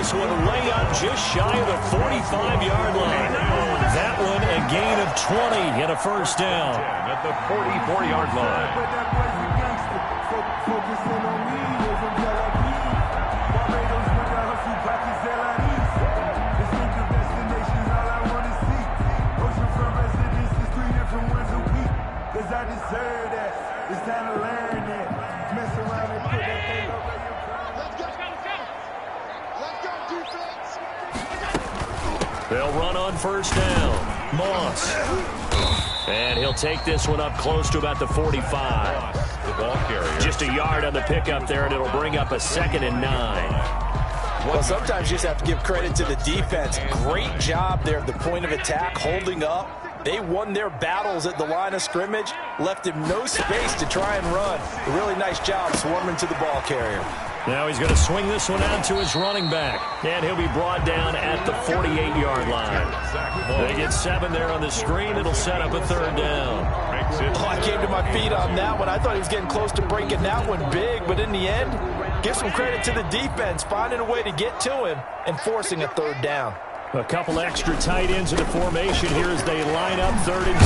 this one way up just shy of the 45-yard line. That one a gain of 20 and a first down. At the 44-yard line. They'll run on first down. Moss. And he'll take this one up close to about the 45. The ball carrier. Just a yard on the pickup there, and it'll bring up a 2nd and 9. Well, sometimes you just have to give credit to the defense. Great job there at the point of attack, holding up. They won their battles at the line of scrimmage, left him no space to try and run. A really nice job swarming to the ball carrier. Now he's going to swing this one out to his running back. And he'll be brought down at the 48-yard line. They get 7 there on the screen. It'll set up a 3rd down. Oh, I came to my feet on that one. I thought he was getting close to breaking that one big. But in the end, give some credit to the defense, finding a way to get to him and forcing a 3rd down. A couple extra tight ends in the formation here as they line up 3rd and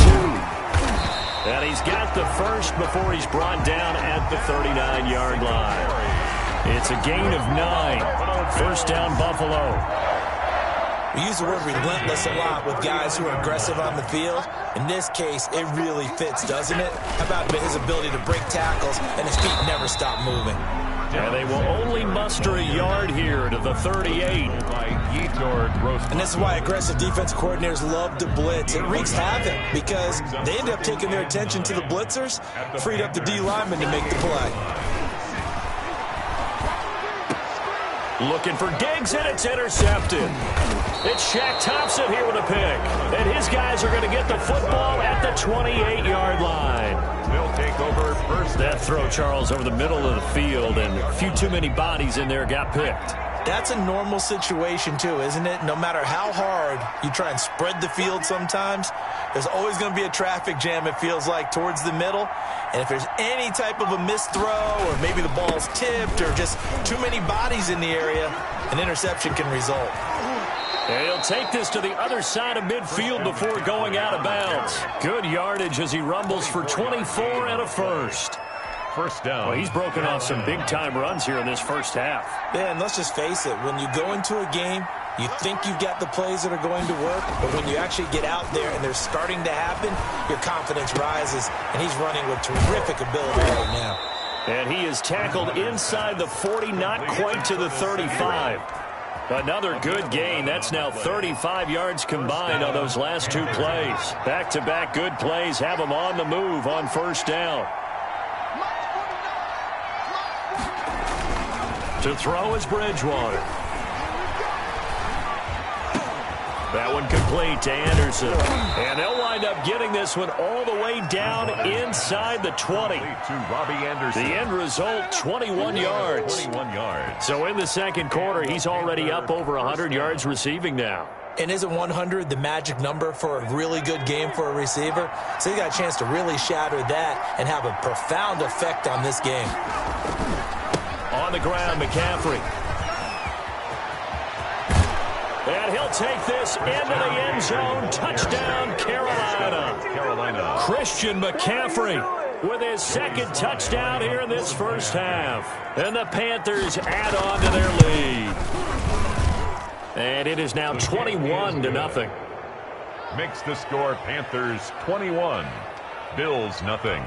2. And he's got the first before he's brought down at the 39-yard line. It's a gain of 9. First down, Buffalo. We use the word relentless a lot with guys who are aggressive on the field. In this case, it really fits, doesn't it? How about his ability to break tackles and his feet never stop moving? And they will only muster a yard here to the 38. And this is why aggressive defense coordinators love to blitz. It wreaks havoc because they end up taking their attention to the blitzers, freed up the D lineman to make the play. Looking for Diggs, and it's intercepted. It's Shaq Thompson here with a pick. And his guys are going to get the football at the 28-yard line. They'll take over first. That throw, Charles, over the middle of the field, and a few too many bodies in there got picked. That's a normal situation, too, isn't it? No matter how hard you try and spread the field sometimes, there's always going to be a traffic jam, it feels like, towards the middle. And if there's any type of a missed throw or maybe the ball's tipped or just too many bodies in the area, an interception can result. And he'll take this to the other side of midfield before going out of bounds. Good yardage as he rumbles for 24 and a first. First down. Well, he's broken off some big-time runs here in this first half. Yeah, and let's just face it. When you go into a game, you think you've got the plays that are going to work, but when you actually get out there and they're starting to happen, your confidence rises, and he's running with terrific ability right now. And he is tackled inside the 40, not quite to the 35. Another good gain. That's now 35 yards combined on those last 2 plays. Back-to-back good plays have him on the move on first down. To throw is Bridgewater. That one complete to Anderson. And they'll wind up getting this one all the way down inside the 20. To Robbie Anderson. The end result, 21 yards. 21 yards. So in the second quarter, he's already up over 100 yards receiving now. And isn't 100 the magic number for a really good game for a receiver? So he got a chance to really shatter that and have a profound effect on this game. On the ground, McCaffrey. And he'll take this into the end zone. Touchdown, Carolina. Christian McCaffrey with his second touchdown here in this first half. And the Panthers add on to their lead. And it is now 21-0. Makes the score Panthers 21, Bills nothing.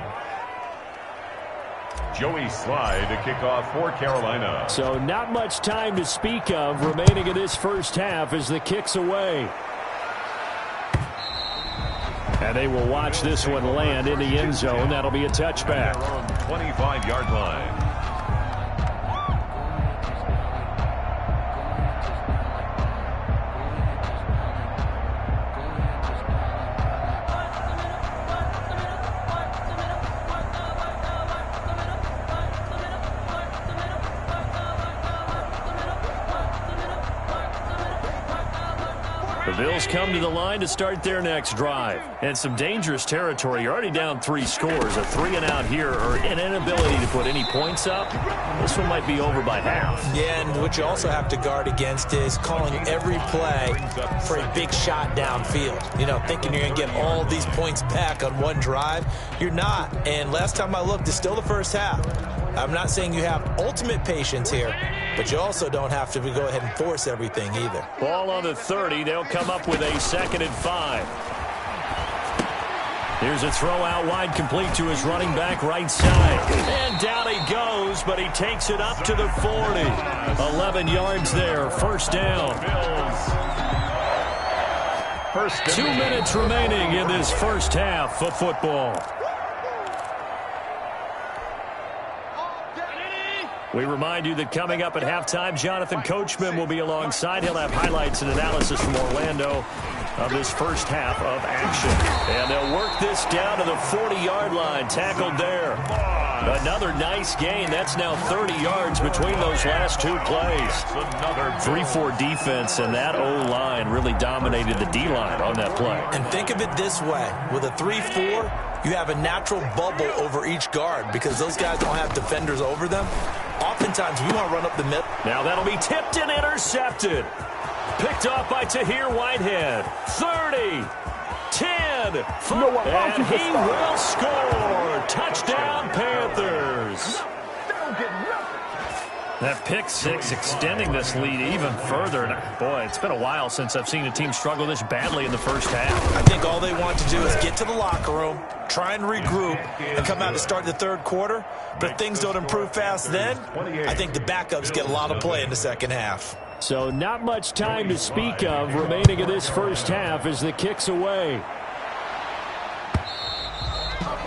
Joey Slye to kick off for Carolina. So not much time to speak of remaining in this first half as the kick's away. And they will watch this one land in the end zone. That'll be a touchback. On the 25-yard line. The Bills come to the line to start their next drive. And some dangerous territory. You're already down 3 scores. A 3-and-out here or an inability to put any points up. This one might be over by half. Yeah, and what you also have to guard against is calling every play for a big shot downfield. You know, thinking you're going to get all these points back on one drive. You're not. And last time I looked, it's still the first half. I'm not saying you have ultimate patience here, but you also don't have to go ahead and force everything either. Ball on the 30. They'll come up with a 2nd and 5. Here's a throw out wide, complete to his running back right side. And down he goes, but he takes it up to the 40. 11 yards there, first down. First 2 minutes remaining in this first half of football. We remind you that coming up at halftime, Jonathan Coachman will be alongside. He'll have highlights and analysis from Orlando of this first half of action. And they'll work this down to the 40-yard line. Tackled there. Another nice gain. That's now 30 yards between those last 2 plays. 3-4 defense, and that O-line really dominated the D-line on that play. And think of it this way. With a 3-4, you have a natural bubble over each guard because those guys don't have defenders over them. Oftentimes, we want to run up the middle. Now that'll be tipped and intercepted. Picked off by Tahir Whitehead. 30, 10, 5, and he will score. Touchdown, Panthers. That pick 6 extending this lead even further. And boy, it's been a while since I've seen a team struggle this badly in the first half. I think all they want to do is get to the locker room, try and regroup, and come out to start the third quarter. But if things don't improve fast then, I think the backups get a lot of play in the second half. So not much time to speak of remaining in this first half as the kick's away.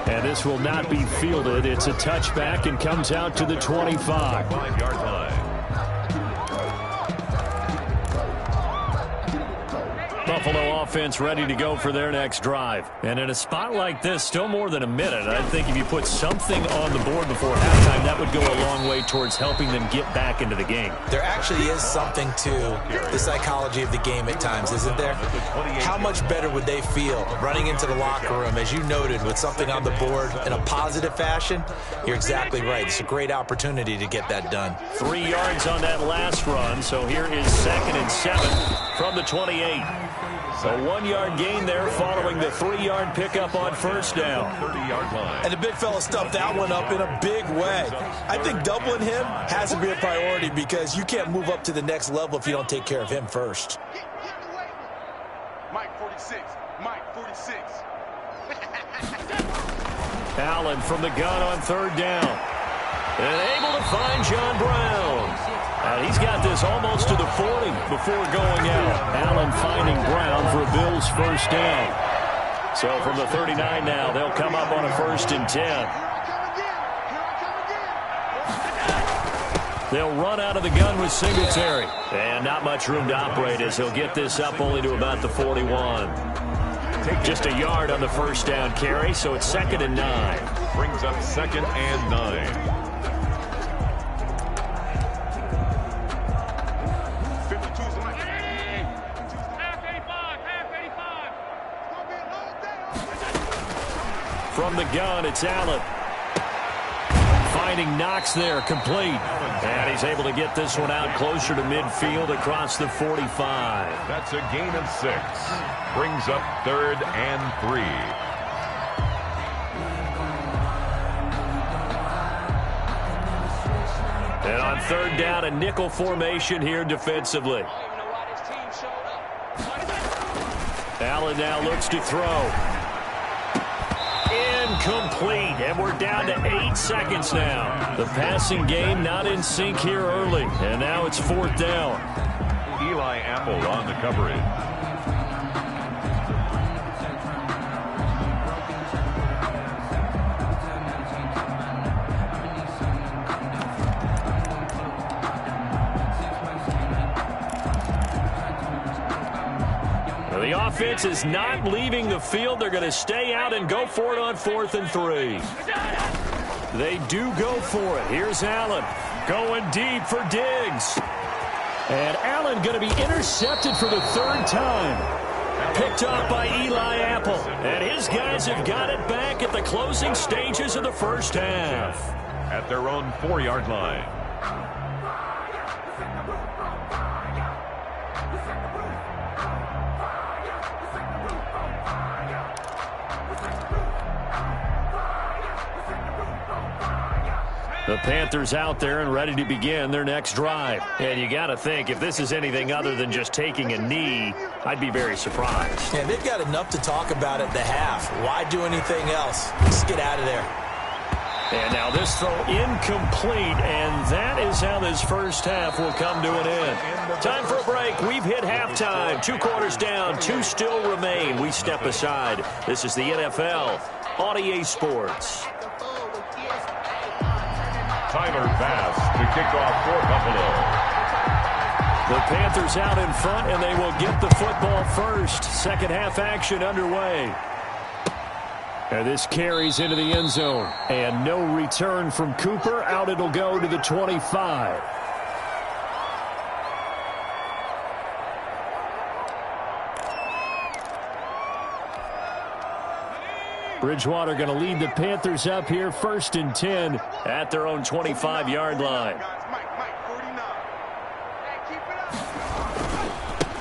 And this will not be fielded. It's a touchback and comes out to the 25. 5-yard line. Buffalo offense ready to go for their next drive. And in a spot like this, still more than a minute, I think if you put something on the board before halftime, that would go a long way towards helping them get back into the game. There actually is something to the psychology of the game at times, isn't there? How much better would they feel running into the locker room, as you noted, with something on the board in a positive fashion? You're exactly right. It's a great opportunity to get that done. 3 yards on that last run, so here is 2nd and 7 from the 28. A 1-yard gain there following the 3-yard pickup on first down. 30-yard line. And the big fella stuffed that one up in a big way. I think doubling him has to be a priority because you can't move up to the next level if you don't take care of him first. Mike 46. Mike 46. Allen from the gun on third down. And able to find John Brown. And he's got this almost to the 40 before going out. Allen finding Brown for a Bills first down. So from the 39 now, they'll come up on a 1st and 10. They'll run out of the gun with Singletary. And not much room to operate as he'll get this up only to about the 41. Just a yard on the first down carry, so it's 2nd and 9. Brings up 2nd and 9. From the gun, it's Allen. Finding Knox there, complete. And he's able to get this one out closer to midfield across the 45. That's a gain of 6. Brings up 3rd and 3. And on third down, a nickel formation here defensively. Allen now looks to throw. Incomplete, and we're down to 8 seconds now. The passing game not in sync here early, and now it's 4th down. Eli Apple on the coverage. The offense is not leaving the field. They're going to stay out and go for it on 4th and 3. They do go for it. Here's Allen going deep for Diggs. And Allen going to be intercepted for the third time. Picked off by Eli Apple. And his guys have got it back at the closing stages of the first half. At their own 4-yard line. The Panthers out there and ready to begin their next drive. And you got to think, if this is anything other than just taking a knee, I'd be very surprised. Yeah, they've got enough to talk about at the half. Why do anything else? Let's get out of there. And now this throw incomplete, and that is how this first half will come to an end. Time for a break. We've hit halftime. 2 quarters down, 2 still remain. We step aside. This is the NFL on EA Sports. Tyler Bass to kick off for Buffalo. The Panthers out in front, and they will get the football first. Second half action underway. And this carries into the end zone. And no return from Cooper. Out it'll go to the 25. Bridgewater going to lead the Panthers up here, 1st and 10 at their own 25-yard line.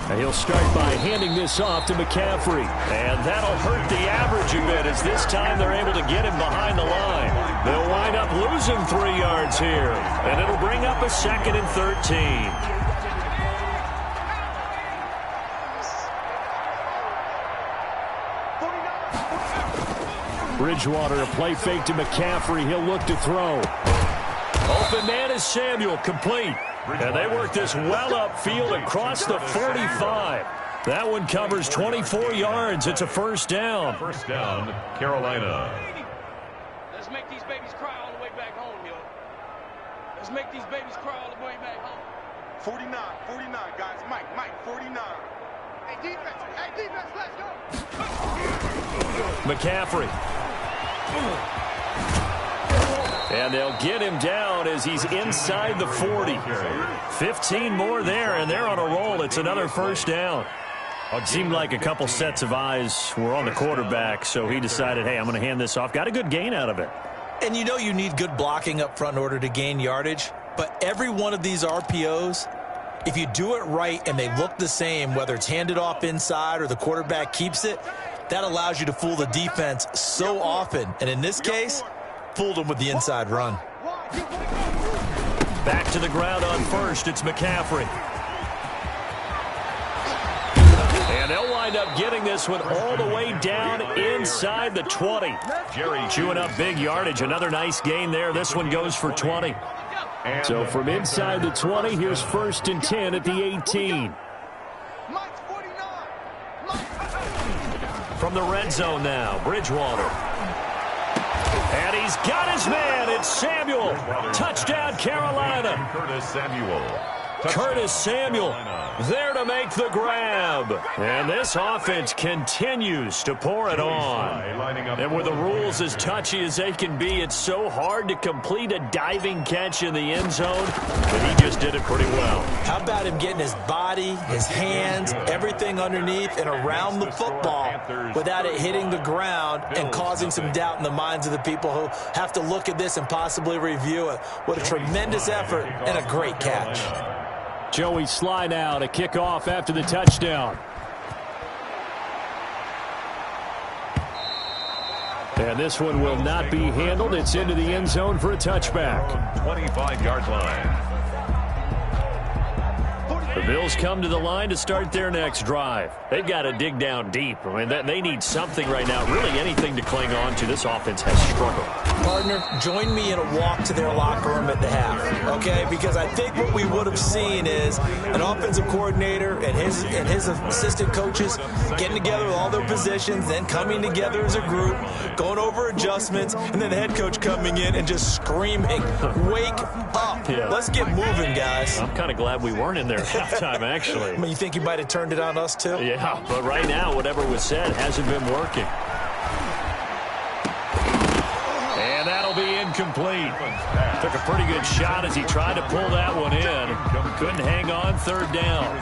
And he'll start by handing this off to McCaffrey. And that'll hurt the average a bit, as this time they're able to get him behind the line. They'll wind up losing 3 yards here. And it'll bring up a 2nd and 13. Bridgewater, a play fake to McCaffrey. He'll look to throw. Open man is Samuel, complete. And they work this well upfield across the 45. That one covers 24 yards. It's a first down. First down, Carolina. Let's make these babies cry all the way back home, yo. Let's make these babies cry all the way back home. 49, guys. Mike, 49. Hey, defense, let's go. McCaffrey. And they'll get him down as he's inside the 40. 15 more there, and they're on a roll. It's another first down. It seemed like a couple sets of eyes were on the quarterback, so he decided, hey, I'm going to hand this off. Got a good gain out of it. And you know you need good blocking up front in order to gain yardage, but every one of these RPOs, if you do it right and they look the same, whether it's handed off inside or the quarterback keeps it, that allows you to fool the defense so often. And in this case, fooled them with the inside run. Back to the ground on first. It's McCaffrey. And they'll wind up getting this one all the way down inside the 20. Jerry chewing up big yardage. Another nice gain there. This one goes for 20. So from inside the 20, here's 1st and 10 at the 18. From the red zone now, Bridgewater. And he's got his man. It's Samuel. Touchdown, Carolina. Curtis Samuel there to make the grab. And this offense continues to pour it on. And with the rules as touchy as they can be, it's so hard to complete a diving catch in the end zone, but he just did it pretty well. How about him getting his body, his hands, everything underneath and around the football without it hitting the ground and causing some doubt in the minds of the people who have to look at this and possibly review it. What a tremendous effort and a great catch. Joey slide out, a kickoff after the touchdown. And this one will not be handled. It's into the end zone for a touchback. 25-yard line. The Bills come to the line to start their next drive. They've got to dig down deep. I mean, they need something right now, really anything to cling on to. This offense has struggled. Partner, join me in a walk to their locker room at the half, okay? Because I think what we would have seen is an offensive coordinator and his assistant coaches getting together with all their positions, then coming together as a group, going over adjustments, and then the head coach coming in and just screaming, wake up. Yeah. Let's get moving, guys. I'm kind of glad we weren't in there at halftime, actually. I mean, you think he might have turned it on us, too? Yeah, but right now, whatever was said hasn't been working. And that'll be incomplete. Took a pretty good shot as he tried to pull that one in. Couldn't hang on on third down.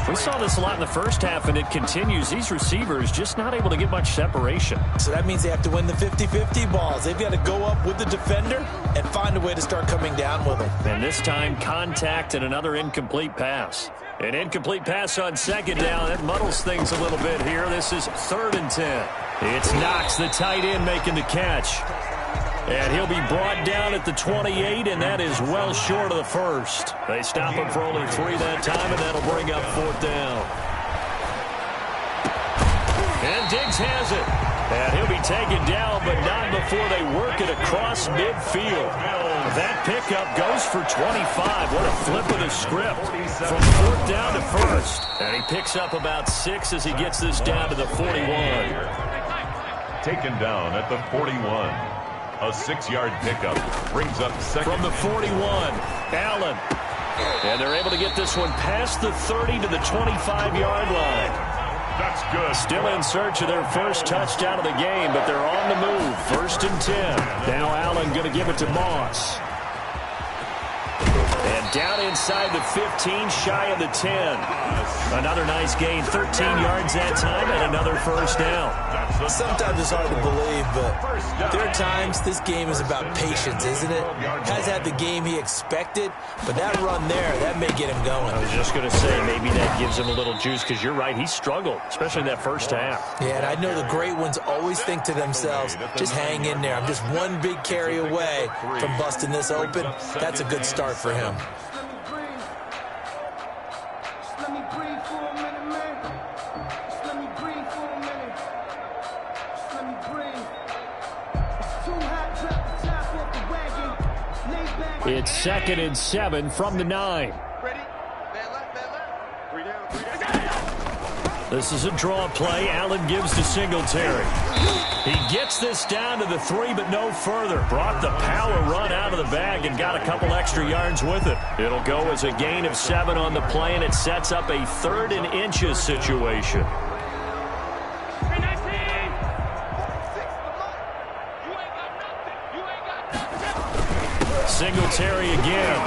We saw this a lot in the first half, and it continues. These receivers just not able to get much separation. So that means they have to win the 50-50 balls. They've got to go up with the defender and find a way to start coming down with them. And this time, contact and another incomplete pass. An incomplete pass on second down. That muddles things a little bit here. This is 3rd and 10. It's Knox, the tight end, making the catch. And he'll be brought down at the 28, and that is well short of the first. They stop him for only 3 that time, and that'll bring up 4th down. And Diggs has it. And he'll be taken down, but not before they work it across midfield. That pickup goes for 25. What a flip of the script. From 4th down to 1st. And he picks up about 6 as he gets this down to the 41. Taken down at the 41. A 6-yard pickup brings up second. From the 41, Allen. And they're able to get this one past the 30 to the 25-yard line. That's good. Still in search of their first touchdown of the game, but they're on the move. 1st and 10. Now Allen going to give it to Moss. And down inside the 15, shy of the 10. Another nice gain, 13 yards that time, and another 1st down. Sometimes it's hard to believe, but there are times this game is about patience, isn't it? Has had the game he expected, but that run there, that may get him going. I was just going to say, maybe that gives him a little juice, because you're right, he struggled, especially in that first half. Yeah, and I know the great ones always think to themselves, just hang in there. I'm just one big carry away from busting this open. That's a good start for him. It's 2nd and 7 from the 9. Ready? Man left, man left. 3 down, 3 down. This is a draw play. Allen gives to Singletary. He gets this down to the 3, but no further. Brought the power run out of the bag and got a couple extra yards with it. It'll go as a gain of 7 on the play, and it sets up a 3rd and inches situation. Singletary again.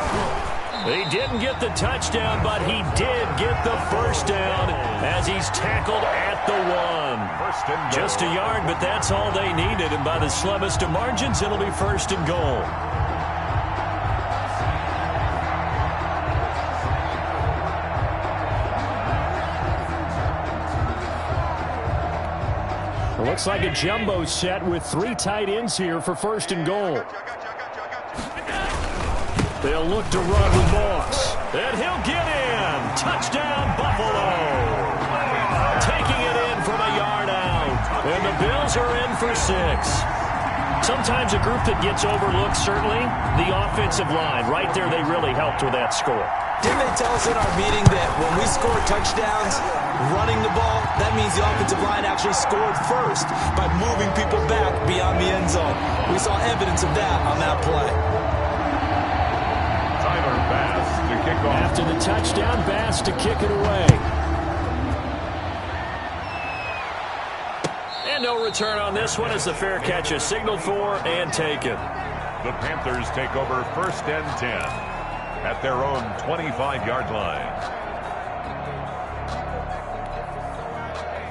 He didn't get the touchdown, but he did get the 1st down as he's tackled at the 1. Just a yard, but that's all they needed, and by the slimmest of margins, it'll be 1st and goal. It looks like a jumbo set with 3 tight ends here for 1st and goal. They'll look to run with Moss. And he'll get in. Touchdown, Buffalo. Taking it in from a yard out. And the Bills are in for 6. Sometimes a group that gets overlooked, certainly, the offensive line. Right there, they really helped with that score. Didn't they tell us in our meeting that when we score touchdowns, running the ball, that means the offensive line actually scored first by moving people back beyond the end zone. We saw evidence of that on that play. After the touchdown, Bass to kick it away. And no return on this one as the fair catch is signaled for and taken. The Panthers take over 1st and 10 at their own 25-yard line.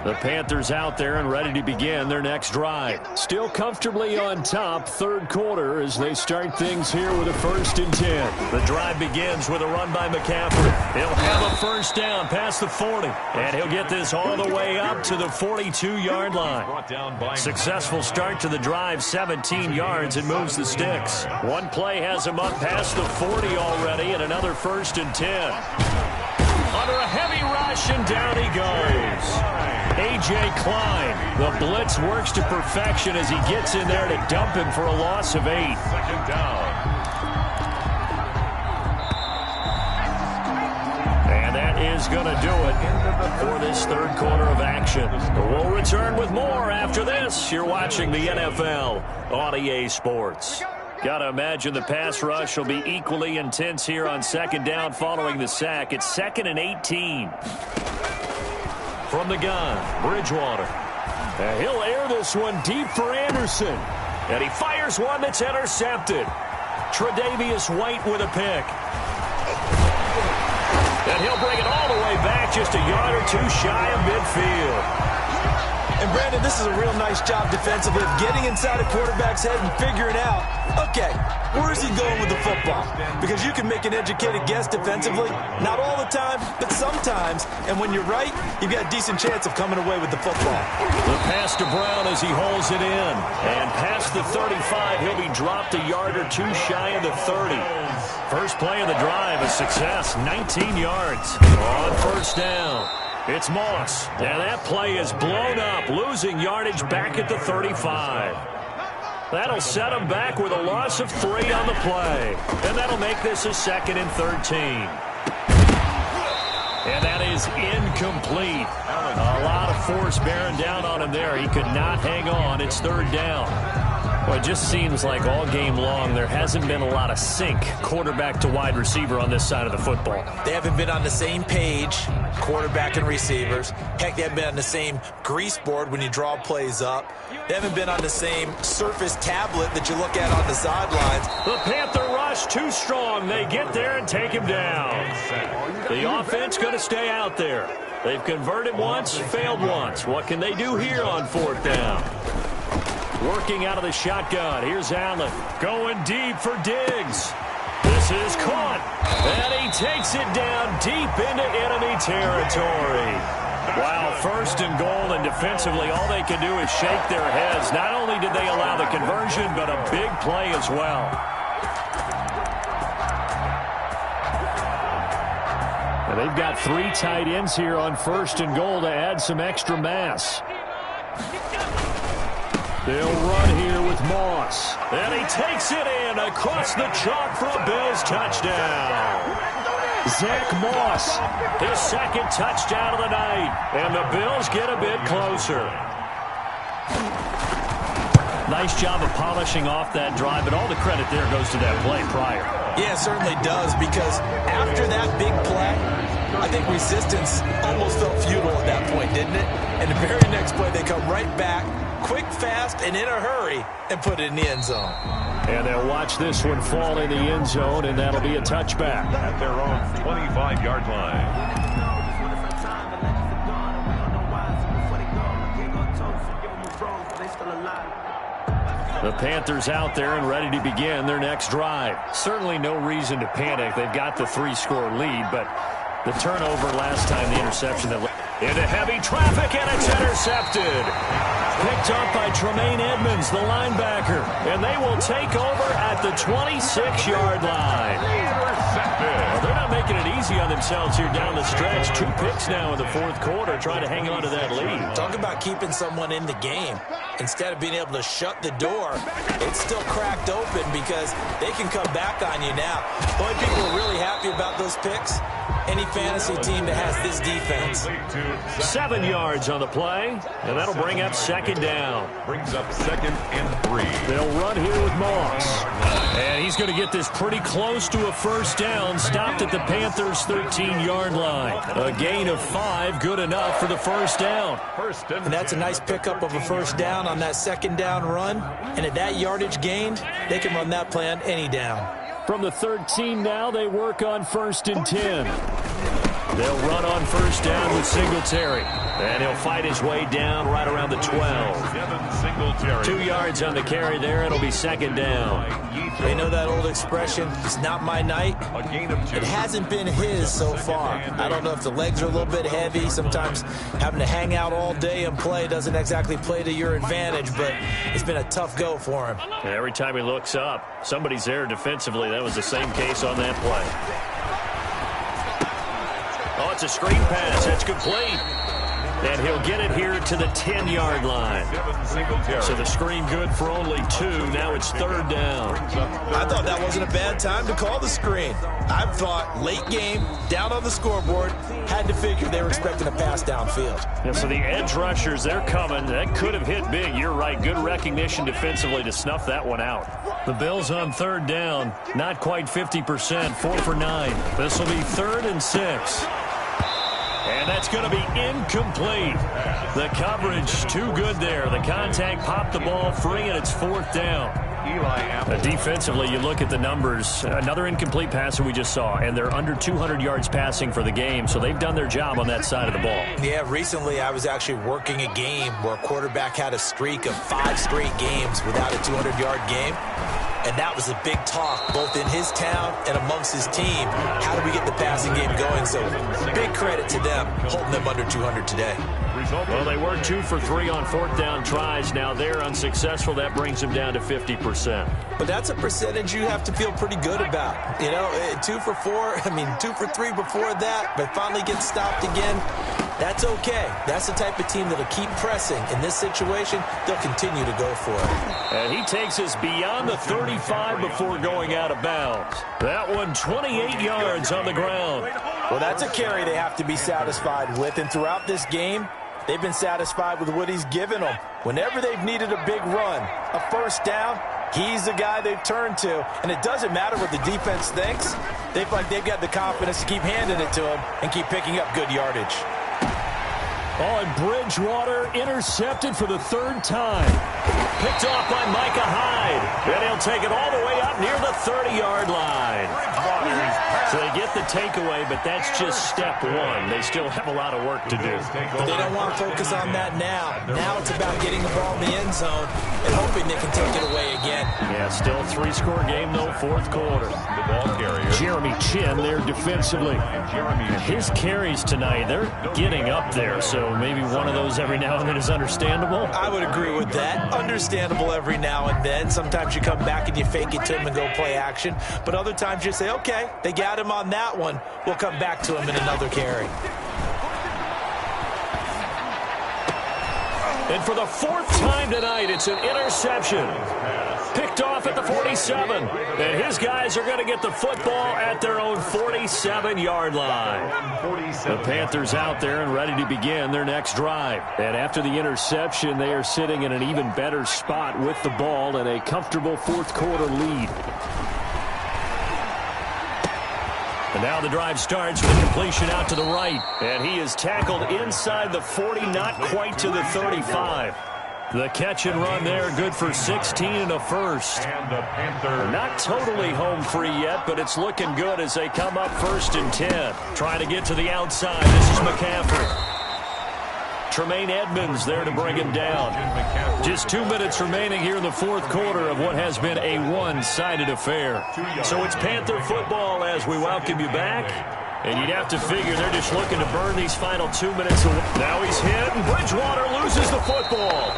The Panthers out there and ready to begin their next drive. Still comfortably on top, 3rd quarter as they start things here with a 1st and 10. The drive begins with a run by McCaffrey. He'll have a 1st down past the 40. And he'll get this all the way up to the 42-yard line. Successful start to the drive, 17 yards, and moves the sticks. One play has him up past the 40 already, and another 1st and 10. Under a heavy rush, and down he goes. A.J. Klein, the blitz works to perfection as he gets in there to dump him for a loss of 8. 2nd down. And that is going to do it for this 3rd quarter of action. We'll return with more after this. You're watching the NFL on EA Sports. Got to imagine the pass rush will be equally intense here on 2nd down following the sack. It's 2nd and 18. From the gun, Bridgewater. And he'll air this one deep for Anderson. And he fires one that's intercepted. Tre'Davious White with a pick. And he'll bring it all the way back, just a yard or two shy of midfield. And, Brandon, this is a real nice job defensively of getting inside a quarterback's head and figuring out, okay, where is he going with the football? Because you can make an educated guess defensively, not all the time, but sometimes. And when you're right, you've got a decent chance of coming away with the football. The pass to Brown as he holds it in. And past the 35, he'll be dropped a yard or two shy of the 30. First play of the drive, a success, 19 yards on first down. It's Moss, and that play is blown up, losing yardage back at the 35. That'll set him back with a loss of 3 on the play, and that'll make this a 2nd and 13. And that is incomplete. A lot of force bearing down on him there. He could not hang on. It's 3rd down. Well, it just seems like all game long there hasn't been a lot of sync quarterback to wide receiver on this side of the football. They haven't been on the same page, quarterback and receivers. Heck, they haven't been on the same grease board when you draw plays up. They haven't been on the same surface tablet that you look at on the sidelines. The Panther rush too strong. They get there and take him down. The offense going to stay out there. They've converted once, failed once. What can they do here on 4th down? Working out of the shotgun. Here's Allen going deep for Diggs. This is caught. And he takes it down deep into enemy territory. Wow, 1st and goal, and defensively all they can do is shake their heads. Not only did they allow the conversion, but a big play as well. And they've got 3 tight ends here on 1st and goal to add some extra mass. They'll run here with Moss. And he takes it in across the chalk for a Bills touchdown. Zach Moss, his 2nd touchdown of the night. And the Bills get a bit closer. Nice job of polishing off that drive, but all the credit there goes to that play prior. Yeah, it certainly does, because after that big play, I think resistance almost felt futile at that point, didn't it? And the very next play, they come right back, quick, fast, and in a hurry, and put it in the end zone. And they'll watch this one fall in the end zone, and that'll be a touchback. At their own 25-yard line. The Panthers out there and ready to begin their next drive. Certainly no reason to panic. They've got the 3-score lead, but the turnover last time, the interception that into heavy traffic, and it's intercepted. Picked up by Tremaine Edmonds, the linebacker, and they will take over at the 26-yard line. Well, they're not making it easy on themselves here down the stretch. 2 picks now in the 4th quarter, trying to hang on to that lead. Talk about keeping someone in the game. Instead of being able to shut the door, it's still cracked open because they can come back on you now. The only people who are really happy about those picks, any fantasy team that has this defense. 7 yards on the play, and that'll bring up 2nd down. Brings up 2nd and 3. They'll run here with Moss. And he's going to get this pretty close to a 1st down, stopped at the Panthers' 13-yard line. A gain of 5, good enough for the 1st down. And that's a nice pickup of a 1st down on that 2nd down run. And at that yardage gained, they can run that play on any down. From the 13 now, they work on 1st and 10. They'll run on 1st down with Singletary. And he'll fight his way down right around the 12. 2 yards on the carry there. It'll be 2nd down. They know that old expression, it's not my night. It hasn't been his so far. I don't know if the legs are a little bit heavy. Sometimes having to hang out all day and play doesn't exactly play to your advantage, but it's been a tough go for him. And every time he looks up, somebody's there defensively. That was the same case on that play. Oh, it's a screen pass. That's complete. And he'll get it here to the 10-yard line. So the screen good for only 2. Now it's 3rd down. I thought that wasn't a bad time to call the screen. I thought late game, down on the scoreboard, had to figure they were expecting a pass downfield. Yeah, so the edge rushers, they're coming. That could have hit big. You're right. Good recognition defensively to snuff that one out. The Bills on 3rd down. Not quite 50%. 4 for 9. This will be 3rd and 6. And that's going to be incomplete. The coverage too good there. The contact popped the ball free, and it's 4th down. Eli Apple. Defensively, you look at the numbers. Another incomplete pass that we just saw, and they're under 200 yards passing for the game, so they've done their job on that side of the ball. Yeah, recently I was actually working a game where a quarterback had a streak of 5 straight games without a 200-yard game. And that was a big talk, both in his town and amongst his team. How do we get the passing game going? So big credit to them, holding them under 200 today. Well, they were 2 for 3 on 4th down tries. Now they're unsuccessful. That brings them down to 50%. But that's a percentage you have to feel pretty good about. You know, 2 for 4, 2 for 3 before that, but finally get stopped again. That's okay. That's the type of team that'll keep pressing. In this situation, they'll continue to go for it. And he takes us beyond the 35 before going out of bounds. That one 28 yards on the ground. Well, that's a carry they have to be satisfied with. And throughout this game, they've been satisfied with what he's given them. Whenever they've needed a big run, a first down, he's the guy they've turned to. And it doesn't matter what the defense thinks. They feel like they've got the confidence to keep handing it to him and keep picking up good yardage. Oh, and Bridgewater intercepted for the 3rd time. Picked off by Micah Hyde. And he'll take it all the way up near the 30-yard line. So they get the takeaway, but that's just step 1. They still have a lot of work to do. But they don't want to focus on that now. Now it's about getting the ball in the end zone and hoping they can take it away again. Yeah, still a 3-score game, though, 4th quarter. The ball carrier. Jeremy Chin there defensively. His carries tonight, they're getting up there, so maybe one of those every now and then is understandable. I would agree with that. Understandable every now and then. Sometimes you come back and you fake it to him and go play action. But other times you say, okay, they got him on that one. We'll come back to him in another carry. And for the 4th time tonight, it's an interception. Picked off at the 47. And his guys are going to get the football at their own 47-yard line. The Panthers out there and ready to begin their next drive. And after the interception, they are sitting in an even better spot with the ball and a comfortable 4th quarter lead. And now the drive starts with a completion out to the right. And he is tackled inside the 40, not quite to the 35. The catch and run there, good for 16 and a first. And the Panthers not totally home free yet, but it's looking good as they come up 1st and 10. Trying to get to the outside. This is McCaffrey. Tremaine Edmonds there to bring him down. Just 2 minutes remaining here in the 4th quarter of what has been a one-sided affair. So it's Panther football as we welcome you back. And you'd have to figure they're just looking to burn these final 2 minutes away. Now he's hit, and Bridgewater loses the football.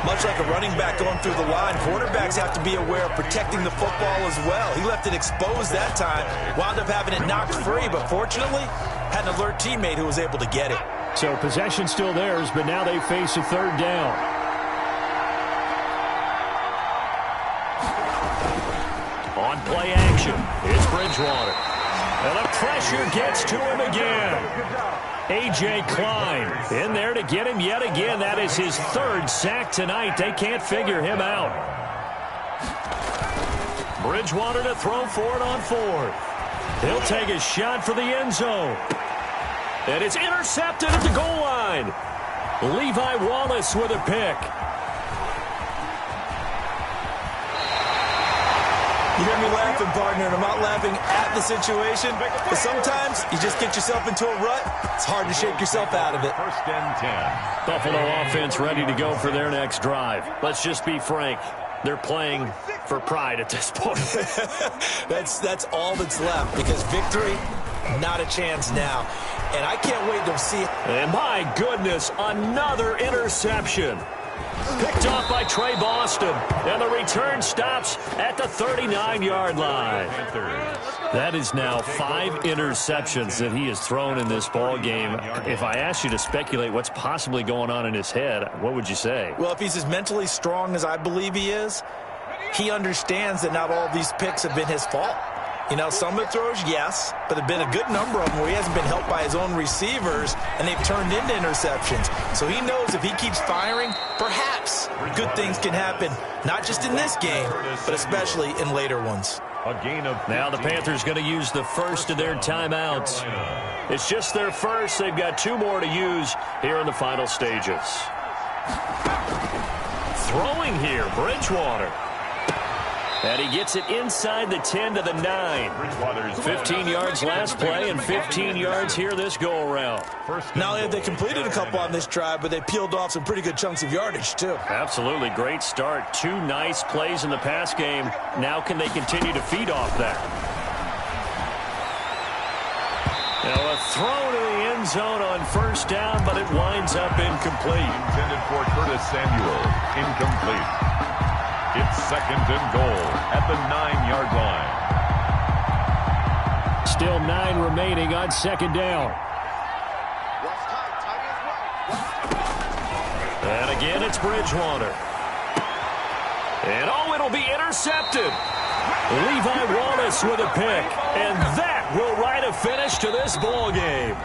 Much like a running back going through the line, quarterbacks have to be aware of protecting the football as well. He left it exposed that time, wound up having it knocked free, but fortunately had an alert teammate who was able to get it. So possession still theirs, but now they face a 3rd down. On play action, it's Bridgewater. And the pressure gets to him again. A.J. Klein in there to get him yet again. That is his 3rd sack tonight. They can't figure him out. Bridgewater to throw for it on 4th. He'll take a shot for the end zone. And it's intercepted at the goal line. Levi Wallace with a pick. You hear me laughing, partner, and I'm not laughing at the situation, but sometimes you just get yourself into a rut. It's hard to shake yourself out of it. 1st and 10. Buffalo offense ready to go for their next drive. Let's just be frank. They're playing for pride at this point. That's all that's left, because victory, not a chance now. And I can't wait to see it. And my goodness, another interception. Picked off by Trey Boston. And the return stops at the 39-yard line. That is now 5 interceptions that he has thrown in this ball game. If I asked you to speculate what's possibly going on in his head, what would you say? Well, if he's as mentally strong as I believe he is, he understands that not all of these picks have been his fault. You know, some of the throws, yes, but there have been a good number of them where he hasn't been helped by his own receivers, and they've turned into interceptions. So he knows if he keeps firing, perhaps good things can happen, not just in this game, but especially in later ones. A gain of 15. Now the Panthers going to use the first of their timeouts. It's just their first. They've got 2 more to use here in the final stages. Throwing here, Bridgewater. And he gets it inside the 10 to the 9. 15 yards last play and 15 yards here this go-around. Not only have they completed a couple on this drive, but they peeled off some pretty good chunks of yardage, too. Absolutely great start. 2 nice plays in the pass game. Now can they continue to feed off that? Now a throw to the end zone on first down, but it winds up incomplete. Intended for Curtis Samuel. Incomplete. It's second and goal at the 9-yard line. Still 9 remaining on second down. And again, it's Bridgewater. And oh, it'll be intercepted. Levi Wallace with a pick. And that will write a finish to this ball game.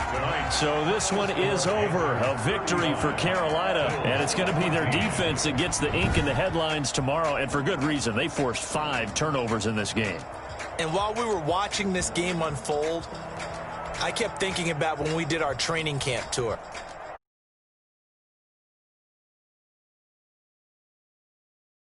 So this one is over. A victory for Carolina. And it's going to be their defense that gets the ink in the headlines tomorrow. And for good reason. They forced 5 turnovers in this game. And while we were watching this game unfold, I kept thinking about when we did our training camp tour.